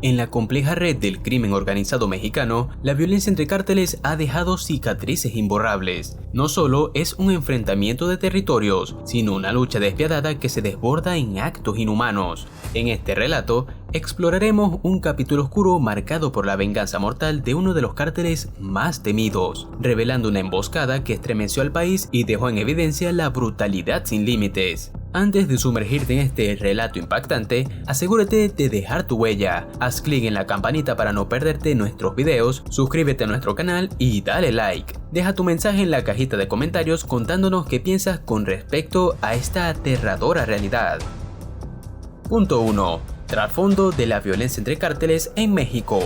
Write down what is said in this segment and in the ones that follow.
En la compleja red del crimen organizado mexicano, la violencia entre cárteles ha dejado cicatrices imborrables. No solo es un enfrentamiento de territorios, sino una lucha despiadada que se desborda en actos inhumanos. En este relato, exploraremos un capítulo oscuro marcado por la venganza mortal de uno de los cárteles más temidos, revelando una emboscada que estremeció al país y dejó en evidencia la brutalidad sin límites. Antes de sumergirte en este relato impactante, asegúrate de dejar tu huella, haz clic en la campanita para no perderte nuestros videos, suscríbete a nuestro canal y dale like. Deja tu mensaje en la cajita de comentarios contándonos qué piensas con respecto a esta aterradora realidad. Punto 1. Trasfondo de la violencia entre cárteles en México.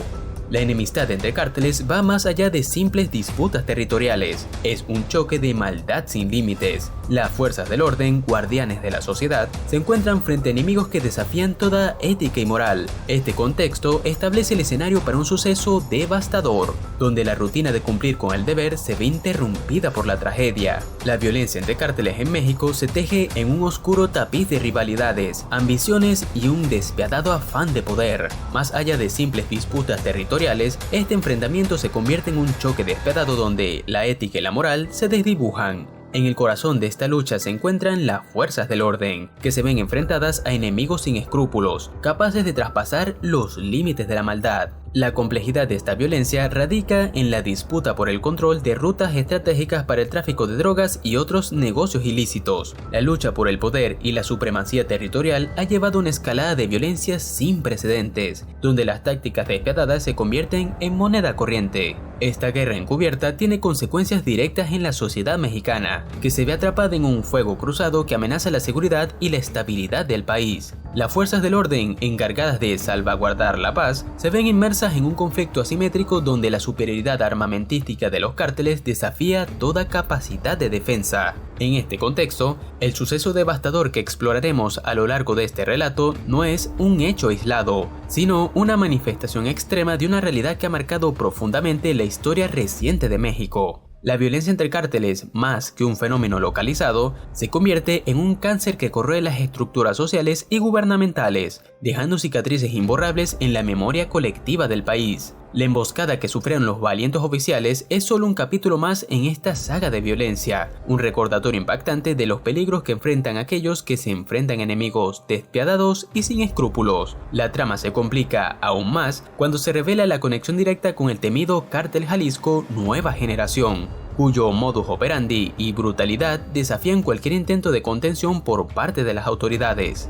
La enemistad entre cárteles va más allá de simples disputas territoriales, es un choque de maldad sin límites. Las fuerzas del orden, guardianes de la sociedad, se encuentran frente a enemigos que desafían toda ética y moral. Este contexto establece el escenario para un suceso devastador, donde la rutina de cumplir con el deber se ve interrumpida por la tragedia. La violencia entre cárteles en México se teje en un oscuro tapiz de rivalidades, ambiciones y un despiadado afán de poder. Más allá de simples disputas territoriales, este enfrentamiento se convierte en un choque despiadado donde la ética y la moral se desdibujan. En el corazón de esta lucha se encuentran las fuerzas del orden, que se ven enfrentadas a enemigos sin escrúpulos, capaces de traspasar los límites de la maldad. La complejidad de esta violencia radica en la disputa por el control de rutas estratégicas para el tráfico de drogas y otros negocios ilícitos. La lucha por el poder y la supremacía territorial ha llevado a una escalada de violencia sin precedentes, donde las tácticas despiadadas se convierten en moneda corriente. Esta guerra encubierta tiene consecuencias directas en la sociedad mexicana, que se ve atrapada en un fuego cruzado que amenaza la seguridad y la estabilidad del país. Las fuerzas del orden, encargadas de salvaguardar la paz, se ven inmersas en un conflicto asimétrico donde la superioridad armamentística de los cárteles desafía toda capacidad de defensa. En este contexto, el suceso devastador que exploraremos a lo largo de este relato no es un hecho aislado, sino una manifestación extrema de una realidad que ha marcado profundamente la historia reciente de México. La violencia entre cárteles, más que un fenómeno localizado, se convierte en un cáncer que corroe las estructuras sociales y gubernamentales, dejando cicatrices imborrables en la memoria colectiva del país. La emboscada que sufrieron los valientes oficiales es solo un capítulo más en esta saga de violencia, un recordatorio impactante de los peligros que enfrentan aquellos que se enfrentan a enemigos despiadados y sin escrúpulos. La trama se complica aún más cuando se revela la conexión directa con el temido Cártel Jalisco Nueva Generación, cuyo modus operandi y brutalidad desafían cualquier intento de contención por parte de las autoridades.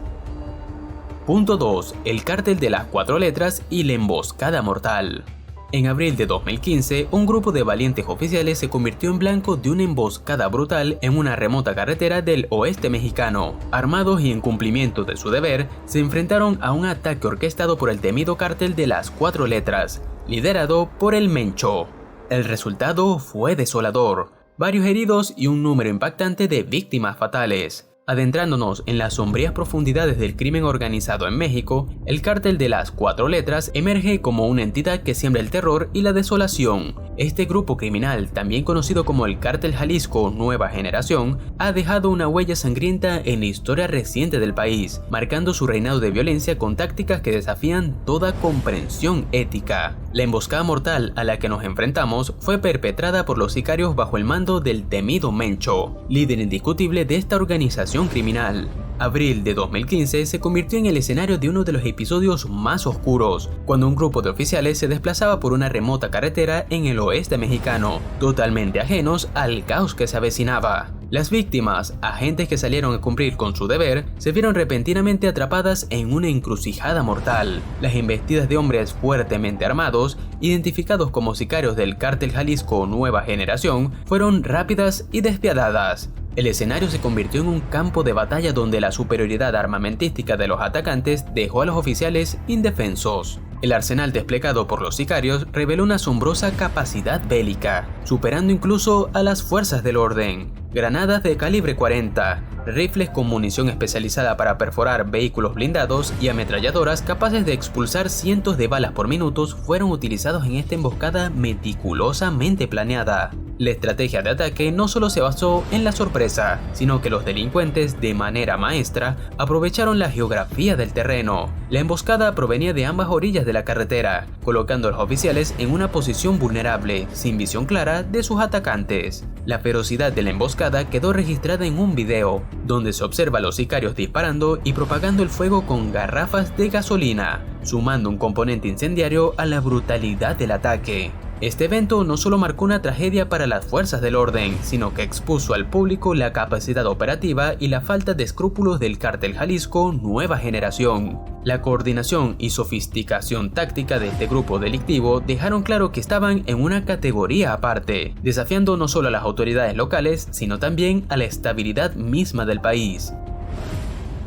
Punto 2. El cártel de las 4 letras y la emboscada mortal. En abril de 2015, un grupo de valientes oficiales se convirtió en blanco de una emboscada brutal en una remota carretera del oeste mexicano. Armados y en cumplimiento de su deber, se enfrentaron a un ataque orquestado por el temido cártel de las 4 letras, liderado por el Mencho. El resultado fue desolador, varios heridos y un número impactante de víctimas fatales. Adentrándonos en las sombrías profundidades del crimen organizado en México, el cártel de las 4 letras emerge como una entidad que siembra el terror y la desolación. Este grupo criminal, también conocido como el Cártel Jalisco Nueva Generación, ha dejado una huella sangrienta en la historia reciente del país, marcando su reinado de violencia con tácticas que desafían toda comprensión ética. La emboscada mortal a la que nos enfrentamos fue perpetrada por los sicarios bajo el mando del temido Mencho, líder indiscutible de esta organización criminal. Abril de 2015 se convirtió en el escenario de uno de los episodios más oscuros, cuando un grupo de oficiales se desplazaba por una remota carretera en el oeste mexicano, totalmente ajenos al caos que se avecinaba. Las víctimas, agentes que salieron a cumplir con su deber, se vieron repentinamente atrapadas en una encrucijada mortal. Las embestidas de hombres fuertemente armados, identificados como sicarios del Cártel Jalisco Nueva Generación, fueron rápidas y despiadadas. El escenario se convirtió en un campo de batalla donde la superioridad armamentística de los atacantes dejó a los oficiales indefensos. El arsenal desplegado por los sicarios reveló una asombrosa capacidad bélica, superando incluso a las fuerzas del orden. Granadas de calibre 40, rifles con munición especializada para perforar vehículos blindados y ametralladoras capaces de expulsar cientos de balas por minuto fueron utilizados en esta emboscada meticulosamente planeada. La estrategia de ataque no solo se basó en la sorpresa, sino que los delincuentes de manera maestra aprovecharon la geografía del terreno. La emboscada provenía de ambas orillas de la carretera, colocando a los oficiales en una posición vulnerable, sin visión clara de sus atacantes. La ferocidad de la emboscada quedó registrada en un video, donde se observa a los sicarios disparando y propagando el fuego con garrafas de gasolina, sumando un componente incendiario a la brutalidad del ataque. Este evento no solo marcó una tragedia para las fuerzas del orden, sino que expuso al público la capacidad operativa y la falta de escrúpulos del Cártel Jalisco Nueva Generación. La coordinación y sofisticación táctica de este grupo delictivo dejaron claro que estaban en una categoría aparte, desafiando no solo a las autoridades locales, sino también a la estabilidad misma del país.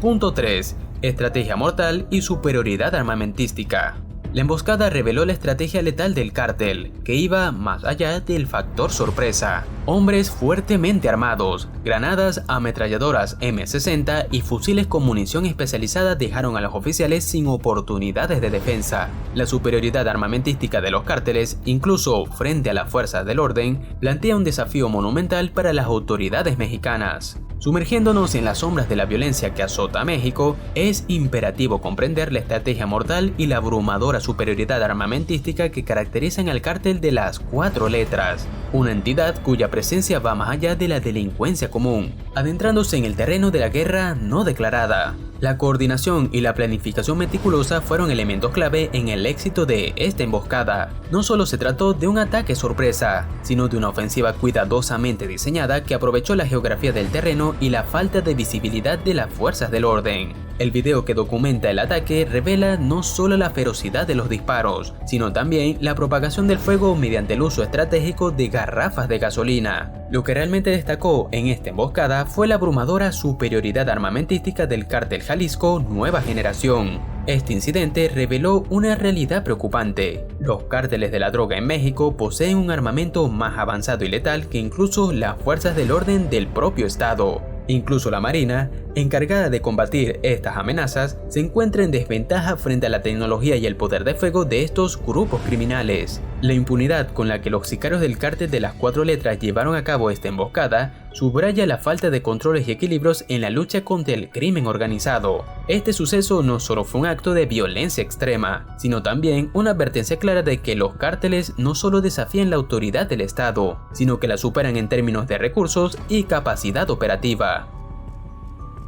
Punto 3. Estrategia mortal y superioridad armamentística. La emboscada reveló la estrategia letal del cártel, que iba más allá del factor sorpresa. Hombres fuertemente armados, granadas, ametralladoras M60 y fusiles con munición especializada dejaron a los oficiales sin oportunidades de defensa. La superioridad armamentística de los cárteles, incluso frente a las fuerzas del orden, plantea un desafío monumental para las autoridades mexicanas. Sumergiéndonos en las sombras de la violencia que azota a México, es imperativo comprender la estrategia mortal y la abrumadora superioridad armamentística que caracterizan al cártel de las 4 letras, una entidad cuya presencia va más allá de la delincuencia común, adentrándose en el terreno de la guerra no declarada. La coordinación y la planificación meticulosa fueron elementos clave en el éxito de esta emboscada. No solo se trató de un ataque sorpresa, sino de una ofensiva cuidadosamente diseñada que aprovechó la geografía del terreno y la falta de visibilidad de las fuerzas del orden. El video que documenta el ataque revela no solo la ferocidad de los disparos, sino también la propagación del fuego mediante el uso estratégico de garrafas de gasolina. Lo que realmente destacó en esta emboscada fue la abrumadora superioridad armamentística del Cártel Jalisco Nueva Generación. Este incidente reveló una realidad preocupante. Los cárteles de la droga en México poseen un armamento más avanzado y letal que incluso las fuerzas del orden del propio estado. Incluso la Marina, encargada de combatir estas amenazas, se encuentra en desventaja frente a la tecnología y el poder de fuego de estos grupos criminales. La impunidad con la que los sicarios del cártel de las 4 letras llevaron a cabo esta emboscada subraya la falta de controles y equilibrios en la lucha contra el crimen organizado. Este suceso no solo fue un acto de violencia extrema, sino también una advertencia clara de que los cárteles no solo desafían la autoridad del Estado, sino que la superan en términos de recursos y capacidad operativa.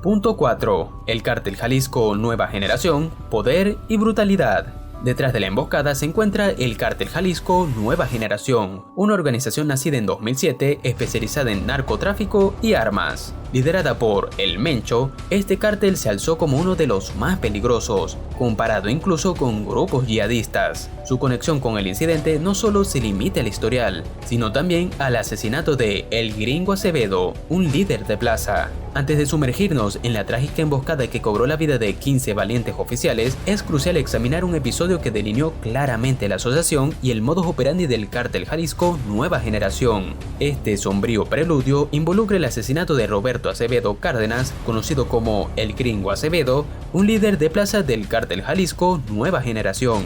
Punto 4. El Cártel Jalisco Nueva Generación, poder y brutalidad. Detrás de la emboscada se encuentra el Cártel Jalisco Nueva Generación, una organización nacida en 2007 especializada en narcotráfico y armas. Liderada por El Mencho, este cártel se alzó como uno de los más peligrosos, comparado incluso con grupos yihadistas. Su conexión con el incidente no solo se limita al historial, sino también al asesinato de El Gringo Acevedo, un líder de plaza. Antes de sumergirnos en la trágica emboscada que cobró la vida de 15 valientes oficiales, es crucial examinar un episodio que delineó claramente la asociación y el modus operandi del Cártel Jalisco Nueva Generación. Este sombrío preludio involucra el asesinato de Roberto Acevedo Cárdenas, conocido como El Gringo Acevedo, un líder de plaza del Cártel Jalisco Nueva Generación.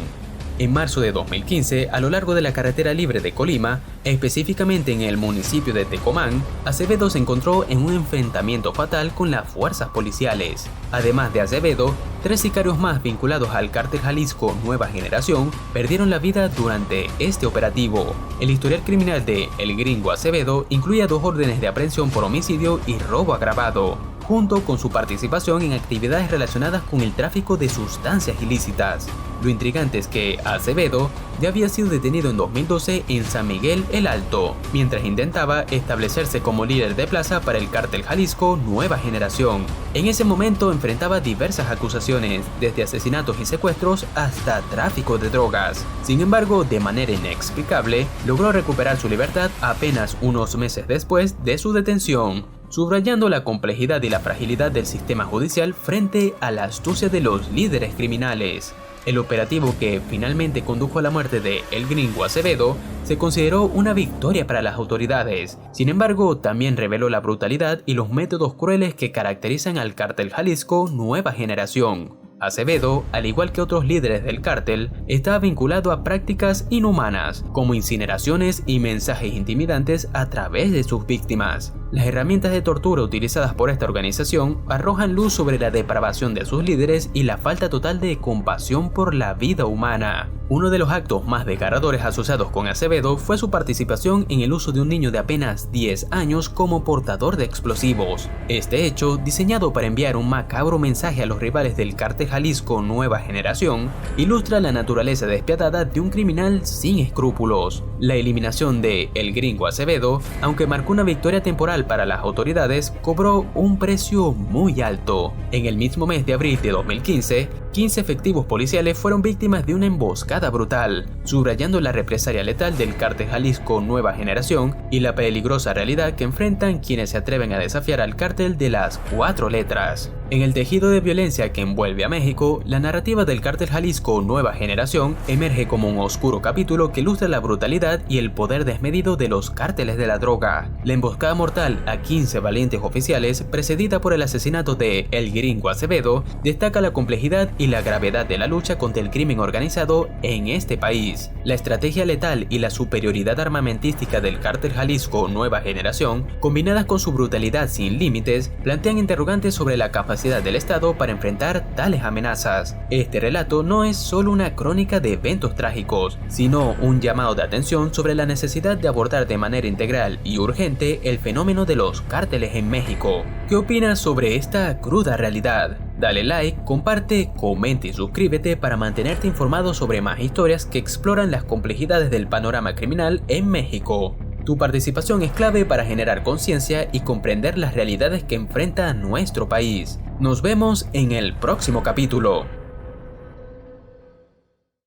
En marzo de 2015, a lo largo de la carretera libre de Colima, específicamente en el municipio de Tecomán, Acevedo se encontró en un enfrentamiento fatal con las fuerzas policiales. Además de Acevedo, 3 sicarios más vinculados al Cártel Jalisco Nueva Generación perdieron la vida durante este operativo. El historial criminal de El Gringo Acevedo incluye 2 órdenes de aprehensión por homicidio y robo agravado, junto con su participación en actividades relacionadas con el tráfico de sustancias ilícitas. Lo intrigante es que Acevedo ya había sido detenido en 2012 en San Miguel el Alto, mientras intentaba establecerse como líder de plaza para el Cártel Jalisco Nueva Generación. En ese momento enfrentaba diversas acusaciones, desde asesinatos y secuestros hasta tráfico de drogas. Sin embargo, de manera inexplicable, logró recuperar su libertad apenas unos meses después de su detención, subrayando la complejidad y la fragilidad del sistema judicial frente a la astucia de los líderes criminales. El operativo que finalmente condujo a la muerte de El Gringo Acevedo se consideró una victoria para las autoridades. Sin embargo, también reveló la brutalidad y los métodos crueles que caracterizan al Cártel Jalisco Nueva Generación. Acevedo, al igual que otros líderes del cártel, estaba vinculado a prácticas inhumanas, como incineraciones y mensajes intimidantes a través de sus víctimas. Las herramientas de tortura utilizadas por esta organización arrojan luz sobre la depravación de sus líderes y la falta total de compasión por la vida humana. Uno de los actos más desgarradores asociados con Acevedo fue su participación en el uso de un niño de apenas 10 años como portador de explosivos. Este hecho, diseñado para enviar un macabro mensaje a los rivales del Cártel Jalisco Nueva Generación, ilustra la naturaleza despiadada de un criminal sin escrúpulos. La eliminación de El Gringo Acevedo, aunque marcó una victoria temporal para las autoridades, cobró un precio muy alto. En el mismo mes de abril de 2015, 15 efectivos policiales fueron víctimas de una emboscada brutal, subrayando la represalia letal del Cártel Jalisco Nueva Generación y la peligrosa realidad que enfrentan quienes se atreven a desafiar al cártel de las 4 letras. En el tejido de violencia que envuelve a México, la narrativa del Cártel Jalisco Nueva Generación emerge como un oscuro capítulo que ilustra la brutalidad y el poder desmedido de los cárteles de la droga. La emboscada mortal a 15 valientes oficiales, precedida por el asesinato de El Gringo Acevedo, destaca la complejidad y la gravedad de la lucha contra el crimen organizado en este país. La estrategia letal y la superioridad armamentística del Cártel Jalisco Nueva Generación, combinadas con su brutalidad sin límites, plantean interrogantes sobre la capacidad del Estado para enfrentar tales amenazas. Este relato no es solo una crónica de eventos trágicos, sino un llamado de atención sobre la necesidad de abordar de manera integral y urgente el fenómeno de los cárteles en México. ¿Qué opinas sobre esta cruda realidad? Dale like, comparte, comenta y suscríbete para mantenerte informado sobre más historias que exploran las complejidades del panorama criminal en México. Tu participación es clave para generar conciencia y comprender las realidades que enfrenta nuestro país. Nos vemos en el próximo capítulo.